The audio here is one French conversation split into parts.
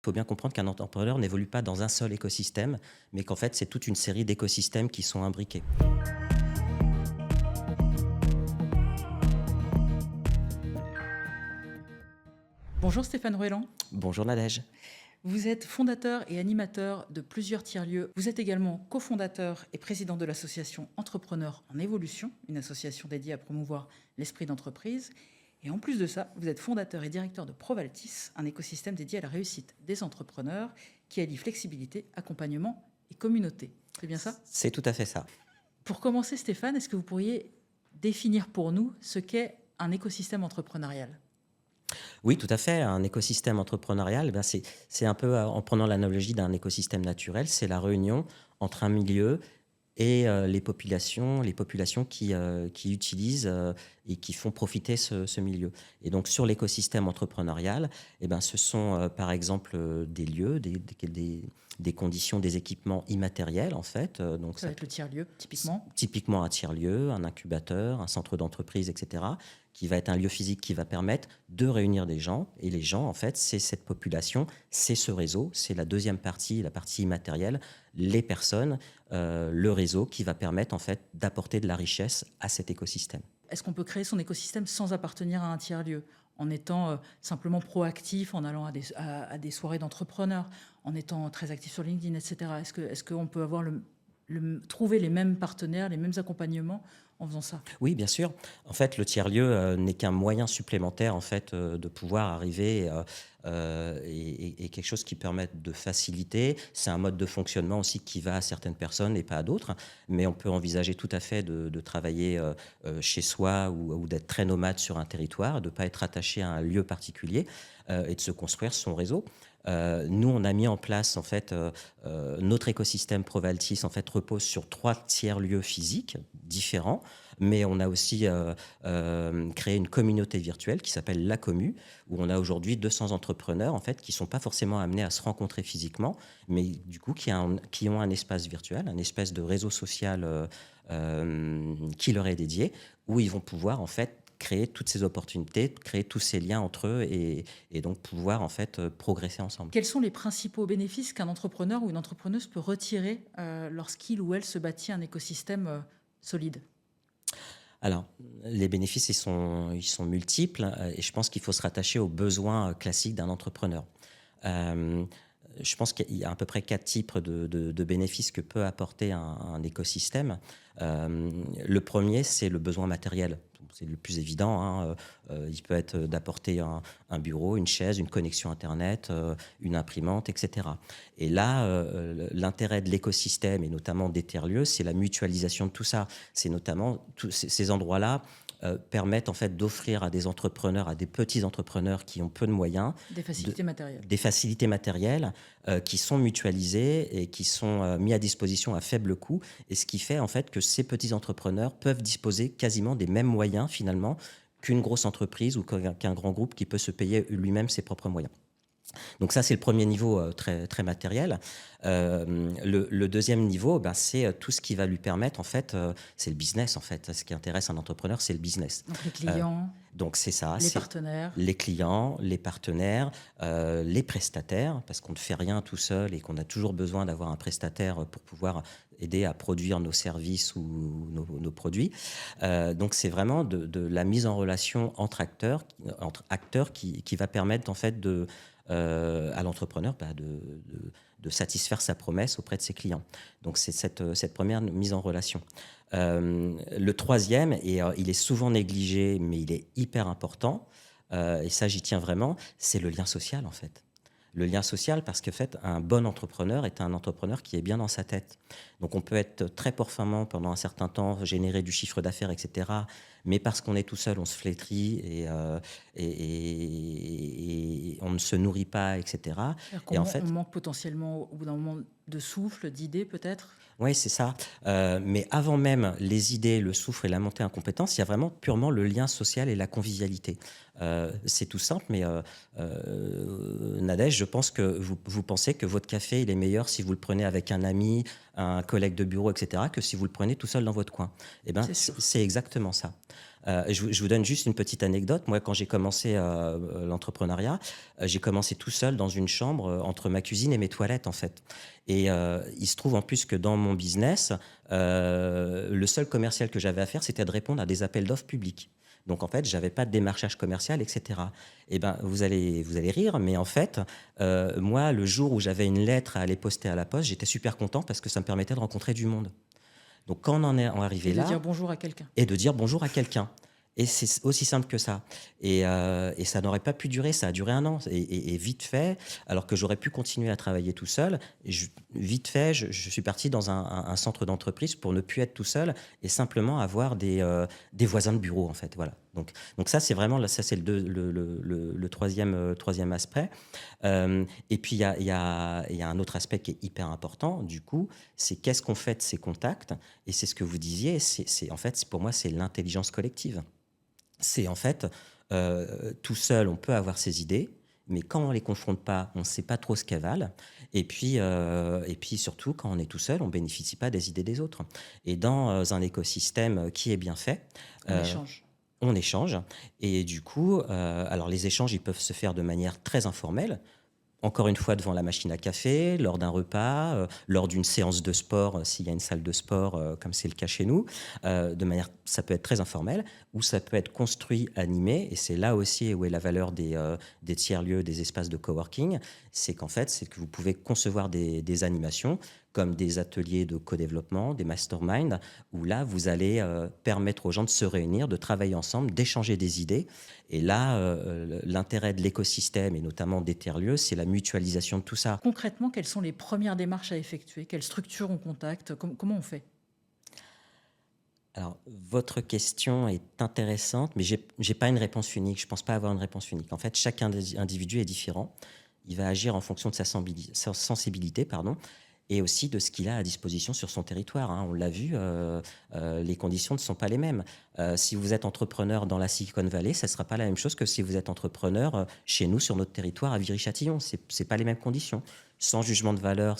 Il faut bien comprendre qu'un entrepreneur n'évolue pas dans un seul écosystème, mais qu'en fait, c'est toute une série d'écosystèmes qui sont imbriqués. Bonjour Stéphane Rouelan. Bonjour Nadège. Vous êtes fondateur et animateur de plusieurs tiers-lieux. Vous êtes également cofondateur et président de l'association Entrepreneurs en Évolution, une association dédiée à promouvoir l'esprit d'entreprise. Et en plus de ça, vous êtes fondateur et directeur de Provaltis, un écosystème dédié à la réussite des entrepreneurs qui allie flexibilité, accompagnement et communauté. C'est bien ça? C'est tout à fait ça. Pour commencer, Stéphane, est-ce que vous pourriez définir pour nous ce qu'est un écosystème entrepreneurial? Oui, tout à fait. Un écosystème entrepreneurial, c'est un peu, en prenant l'analogie d'un écosystème naturel, c'est la réunion entre un milieu et les populations qui utilisent et qui font profiter ce milieu. Et donc sur l'écosystème entrepreneurial, ce sont par exemple des lieux, des conditions, des équipements immatériels en fait. Donc Ça va être le tiers-lieu, typiquement. typiquement un tiers-lieu, un incubateur, un centre d'entreprise, etc., qui va être un lieu physique qui va permettre de réunir des gens. Et les gens, en fait, c'est cette population, c'est ce réseau, c'est la deuxième partie, la partie immatérielle, les personnes, le réseau qui va permettre, en fait, d'apporter de la richesse à cet écosystème. Est-ce qu'on peut créer son écosystème sans appartenir à un tiers-lieu, en étant simplement proactif, en allant à des soirées d'entrepreneurs, en étant très actif sur LinkedIn, etc. Est-ce qu'on peut avoir trouver les mêmes partenaires, les mêmes accompagnements en faisant ça? Oui, bien sûr. En fait, le tiers-lieu n'est qu'un moyen supplémentaire en fait, de pouvoir arriver et quelque chose qui permette de faciliter. C'est un mode de fonctionnement aussi qui va à certaines personnes et pas à d'autres. Mais on peut envisager tout à fait de travailler chez soi ou d'être très nomade sur un territoire, de ne pas être attaché à un lieu particulier et de se construire son réseau. Nous, on a mis en place en fait notre écosystème Provaltis en fait repose sur 3 tiers-lieux physiques différents, mais on a aussi créé une communauté virtuelle qui s'appelle La Commu, où on a aujourd'hui 200 entrepreneurs en fait qui sont pas forcément amenés à se rencontrer physiquement, mais du coup qui ont un espace virtuel, un espèce de réseau social qui leur est dédié, où ils vont pouvoir en fait créer toutes ces opportunités, créer tous ces liens entre eux et donc pouvoir en fait progresser ensemble. Quels sont les principaux bénéfices qu'un entrepreneur ou une entrepreneuse peut retirer lorsqu'il ou elle se bâtit un écosystème solide? Alors, les bénéfices, ils sont multiples et je pense qu'il faut se rattacher aux besoins classiques d'un entrepreneur. Euh, je pense qu'il y a à peu près 4 types de bénéfices que peut apporter un écosystème. Le premier, c'est le besoin matériel. C'est le plus évident, hein. Il peut être d'apporter un bureau, une chaise, une connexion Internet, une imprimante, etc. Et là, l'intérêt de l'écosystème, et notamment des tiers-lieux, c'est la mutualisation de tout ça. C'est notamment tous ces endroits-là permettent en fait d'offrir à des entrepreneurs, à des petits entrepreneurs qui ont peu de moyens, Des facilités matérielles. des facilités matérielles qui sont mutualisées et qui sont mis à disposition à faible coût. Et ce qui fait en fait que ces petits entrepreneurs peuvent disposer quasiment des mêmes moyens finalement qu'une grosse entreprise ou qu'un grand groupe qui peut se payer lui-même ses propres moyens. Donc ça, c'est le premier niveau très, très matériel. Le deuxième niveau, c'est tout ce qui va lui permettre, en fait, c'est le business, en fait. Ce qui intéresse un entrepreneur, c'est le business. Donc les Euh, clients, donc c'est ça, les c'est partenaires. les clients, les partenaires, les prestataires, parce qu'on ne fait rien tout seul et qu'on a toujours besoin d'avoir un prestataire pour pouvoir aider à produire nos services ou nos produits. Donc c'est vraiment de la mise en relation entre acteurs qui va permettre en fait à l'entrepreneur de satisfaire sa promesse auprès de ses clients. Donc c'est cette première mise en relation. Le troisième, et il est souvent négligé, mais il est hyper important, et ça j'y tiens vraiment, c'est le lien social en fait. Le lien social parce que en fait, un bon entrepreneur est un entrepreneur qui est bien dans sa tête. Donc on peut être très performant pendant un certain temps, générer du chiffre d'affaires, etc. Mais parce qu'on est tout seul, on se flétrit et on ne se nourrit pas, etc. C'est-à-dire Et en on fait, manque potentiellement au bout d'un moment de souffle, d'idées peut-être. oui, c'est ça. Mais avant même les idées, le souffle et la montée en compétence, il y a vraiment purement le lien social et la convivialité. C'est tout simple, mais Nadège, je pense que vous pensez que votre café, il est meilleur si vous le prenez avec un ami, un collègue de bureau, etc., que si vous le prenez tout seul dans votre coin. Eh ben, C'est sûr. c'est exactement ça. Je vous donne juste une petite anecdote. Moi, quand j'ai commencé l'entrepreneuriat, j'ai commencé tout seul dans une chambre entre ma cuisine et mes toilettes, en fait. Et il se trouve en plus que dans mon business, le seul commercial que j'avais à faire, c'était de répondre à des appels d'offres publics. Donc en fait, j'avais pas de démarchage commercial, etc. Et ben, vous allez rire, mais en fait, moi, le jour où j'avais une lettre à aller poster à la poste, j'étais super content parce que ça me permettait de rencontrer du monde. Donc quand on en est Et arrivé de dire là, bonjour à quelqu'un. et de dire bonjour à quelqu'un. Et c'est aussi simple que ça. Et ça n'aurait pas pu durer, ça a duré 1 an. Et vite fait, alors que j'aurais pu continuer à travailler tout seul, vite fait, je suis parti dans un centre d'entreprise pour ne plus être tout seul et simplement avoir des voisins de bureau, en fait. Voilà. Donc ça, c'est vraiment, ça c'est le troisième aspect. Et puis, il y a un autre aspect qui est hyper important, du coup, c'est qu'est-ce qu'on fait de ces contacts. Et c'est ce que vous disiez, en fait, pour moi, c'est l'intelligence collective. C'est en fait, tout seul, on peut avoir ses idées, mais quand on les confronte pas, on ne sait pas trop ce qu'elles valent. Et puis surtout, quand on est tout seul, on bénéficie pas des idées des autres. Et dans un écosystème qui est bien fait, On euh, échange. on échange. Et du coup, alors les échanges, ils peuvent se faire de manière très informelle. Encore une fois, devant la machine à café, lors d'un repas, lors d'une séance de sport, s'il y a une salle de sport, comme c'est le cas chez nous, de manière, ça peut être très informel, ou ça peut être construit, animé, et c'est là aussi où est la valeur des tiers-lieux, des espaces de coworking, c'est qu'en fait, c'est que vous pouvez concevoir des animations comme des ateliers de co-développement, des masterminds, où là, vous allez permettre aux gens de se réunir, de travailler ensemble, d'échanger des idées. Et là, l'intérêt de l'écosystème, et notamment des tiers-lieux, c'est la mutualisation de tout ça. Concrètement, quelles sont les premières démarches à effectuer? Quelles structures on contacte? Comment on fait? Alors, votre question est intéressante, mais j'ai pas une réponse unique. Je pense pas avoir une réponse unique. En fait, chaque individu est différent. Il va agir en fonction de sa sensibilité, pardon, et aussi de ce qu'il a à disposition sur son territoire, hein. On l'a vu, les conditions ne sont pas les mêmes. Si vous êtes entrepreneur dans la Silicon Valley, ça ne sera pas la même chose que si vous êtes entrepreneur chez nous, sur notre territoire, à Viry-Châtillon. C'est pas les mêmes conditions. Sans jugement de valeur,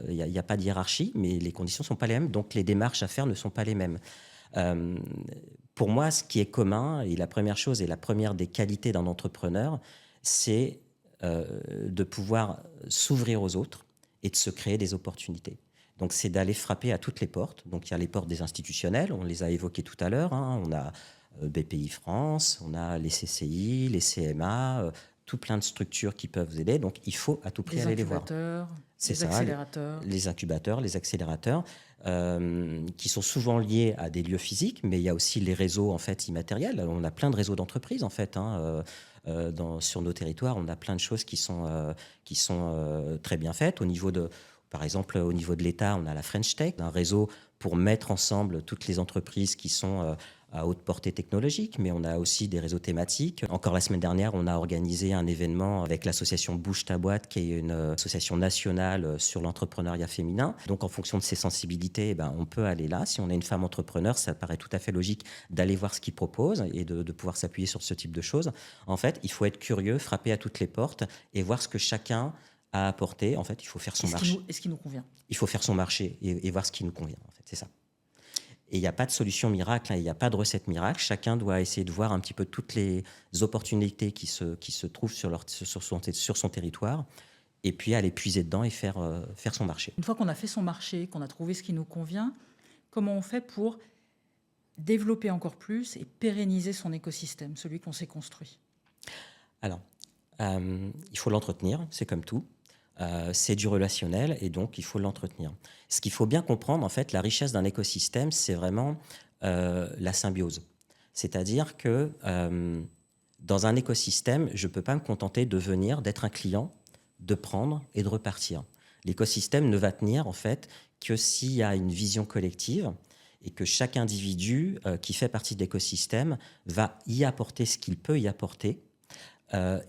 il n'y a pas de hiérarchie, mais les conditions ne sont pas les mêmes, donc les démarches à faire ne sont pas les mêmes. Euh, pour moi, ce qui est commun, et la première chose et la première des qualités d'un entrepreneur, c'est de pouvoir s'ouvrir aux autres et de se créer des opportunités. Donc, c'est d'aller frapper à toutes les portes. Donc, il y a les portes des institutionnels, on les a évoquées tout à l'heure, hein. On a BPI France, on a les CCI, les CMA, tout plein de structures qui peuvent vous aider. Donc, il faut à tout prix Les aller les voir. incubateurs, C'est les ça, accélérateurs. les incubateurs, les accélérateurs, qui sont souvent liés à des lieux physiques, mais il y a aussi les réseaux en fait immatériels. On a plein de réseaux d'entreprises en fait, hein, sur nos territoires. On a plein de choses qui sont très bien faites. Par exemple, au niveau de l'État, on a la French Tech, un réseau pour mettre ensemble toutes les entreprises qui sont à haute portée technologique, mais on a aussi des réseaux thématiques. Encore la semaine dernière, on a organisé un événement avec l'association Bouge ta boîte, qui est une association nationale sur l'entrepreneuriat féminin. Donc, en fonction de ses sensibilités, on peut aller là. Si on est une femme entrepreneur, ça paraît tout à fait logique d'aller voir ce qu'ils proposent et de pouvoir s'appuyer sur ce type de choses. En fait, il faut être curieux, frapper à toutes les portes et voir ce que chacun a apporté. En fait, il faut faire son marché. Est-ce qui nous convient? Il faut faire son marché et voir ce qui nous convient. En fait, c'est ça. Et il n'y a pas de solution miracle, hein, il n'y a pas de recette miracle. Chacun doit essayer de voir un petit peu toutes les opportunités qui se trouvent sur son territoire et puis aller puiser dedans et faire son marché. Une fois qu'on a fait son marché, qu'on a trouvé ce qui nous convient, comment on fait pour développer encore plus et pérenniser son écosystème, celui qu'on s'est construit? Alors, il faut l'entretenir, c'est comme tout. C'est du relationnel et donc il faut l'entretenir. Ce qu'il faut bien comprendre, en fait, la richesse d'un écosystème, c'est vraiment la symbiose. C'est-à-dire que dans un écosystème, je ne peux pas me contenter de venir, d'être un client, de prendre et de repartir. L'écosystème ne va tenir, en fait, que s'il y a une vision collective et que chaque individu qui fait partie de l'écosystème va y apporter ce qu'il peut y apporter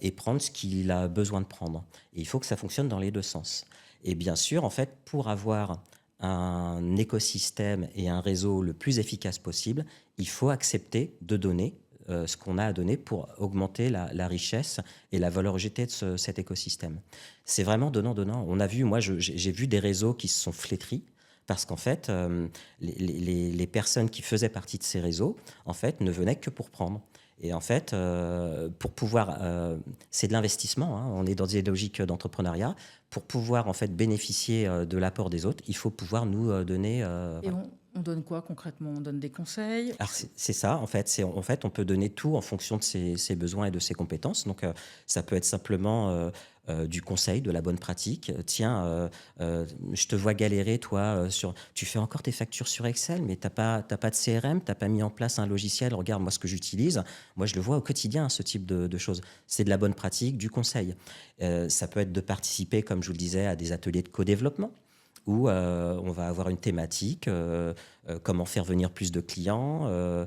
et prendre ce qu'il a besoin de prendre. Et il faut que ça fonctionne dans les deux sens. Et bien sûr, en fait, pour avoir un écosystème et un réseau le plus efficace possible, il faut accepter de donner ce qu'on a à donner pour augmenter la richesse et la valeur jetée de cet écosystème. C'est vraiment donnant-donnant. On a vu, moi, j'ai vu des réseaux qui se sont flétris parce qu'en fait, les personnes qui faisaient partie de ces réseaux, en fait, ne venaient que pour prendre. Et en fait, pour pouvoir, c'est de l'investissement, hein, on est dans des logiques d'entrepreneuriat. Pour pouvoir en fait bénéficier de l'apport des autres, il faut pouvoir nous donner. Et Voilà. on donne quoi concrètement? On donne des conseils? Alors c'est ça, en fait, en fait, on peut donner tout en fonction de ses besoins et de ses compétences. Donc, ça peut être simplement du conseil, de la bonne pratique. Tiens, je te vois galérer, toi, tu fais encore tes factures sur Excel, mais t'as pas de CRM, t'as pas mis en place un logiciel. Regarde, moi, ce que j'utilise, moi, je le vois au quotidien, ce type de choses. C'est de la bonne pratique, du conseil. Ça peut être de participer, comme je vous le disais, à des ateliers de co-développement où on va avoir une thématique, comment faire venir plus de clients,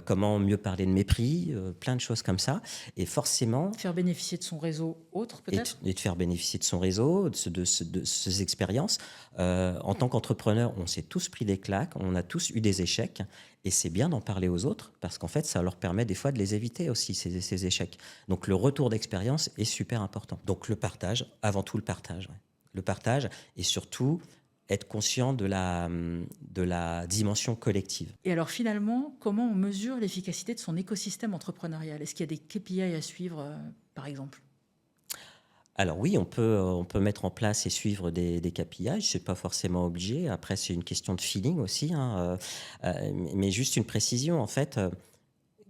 comment mieux parler de mes prix, plein de choses comme ça. Et forcément, Faire bénéficier de son réseau autre, peut-être? et de faire bénéficier de son réseau, de ses expériences. En tant qu'entrepreneur, on s'est tous pris des claques, on a tous eu des échecs, et c'est bien d'en parler aux autres, parce qu'en fait, ça leur permet des fois de les éviter aussi, ces échecs. Donc le retour d'expérience est super important. Donc le partage, avant tout le partage. Ouais. Le partage, et surtout être conscient de la dimension collective. Et alors finalement, comment on mesure l'efficacité de son écosystème entrepreneurial? Est-ce qu'il y a des KPI à suivre, par exemple? Alors oui, on peut mettre en place et suivre des KPI, c'est pas forcément obligé. Après, c'est une question de feeling aussi, hein, mais juste une précision, en fait,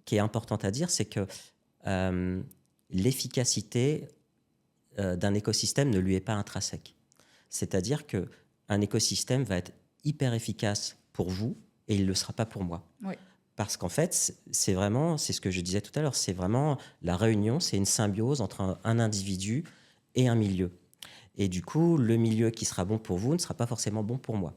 qui est importante à dire, c'est que l'efficacité d'un écosystème ne lui est pas intrinsèque. C'est-à-dire qu'un écosystème va être hyper efficace pour vous et il ne le sera pas pour moi. Oui. Parce qu'en fait, c'est vraiment, c'est ce que je disais tout à l'heure, c'est vraiment la réunion, c'est une symbiose entre un individu et un milieu. Et du coup, le milieu qui sera bon pour vous ne sera pas forcément bon pour moi.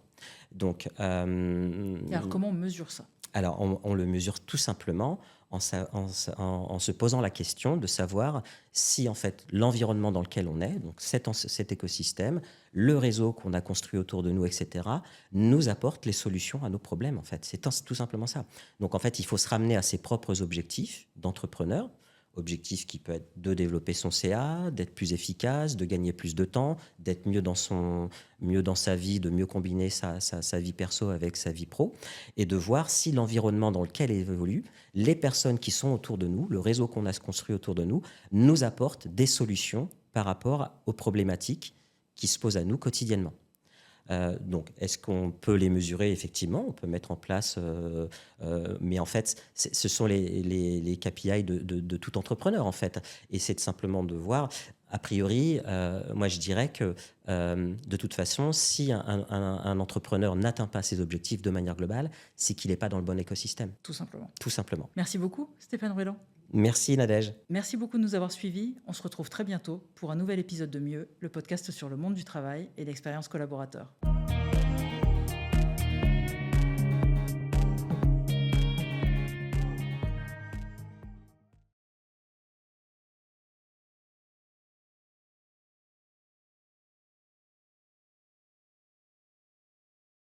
Donc, Et alors comment on mesure ça? alors, on le mesure tout simplement en se posant la question de savoir si, en fait, l'environnement dans lequel on est, donc cet écosystème, le réseau qu'on a construit autour de nous, etc., nous apporte les solutions à nos problèmes, en fait. C'est tout simplement ça. Donc, en fait, il faut se ramener à ses propres objectifs d'entrepreneur, objectif qui peut être de développer son CA, d'être plus efficace, de gagner plus de temps, d'être mieux dans sa vie, de mieux combiner sa vie perso avec sa vie pro, et de voir si l'environnement dans lequel il évolue, les personnes qui sont autour de nous, le réseau qu'on a construit autour de nous apportent des solutions par rapport aux problématiques qui se posent à nous quotidiennement. Donc, est-ce qu'on peut les mesurer? Effectivement, on peut mettre en place, mais en fait, ce sont les KPI de tout entrepreneur, en fait. Et c'est simplement de voir, a priori, moi je dirais que de toute façon, si un entrepreneur n'atteint pas ses objectifs de manière globale, c'est qu'il n'est pas dans le bon écosystème. Tout simplement. Tout simplement. Merci beaucoup, Stéphane Ruelland. Merci Nadège. Merci beaucoup de nous avoir suivis. On se retrouve très bientôt pour un nouvel épisode de Mieux, le podcast sur le monde du travail et l'expérience collaborateur.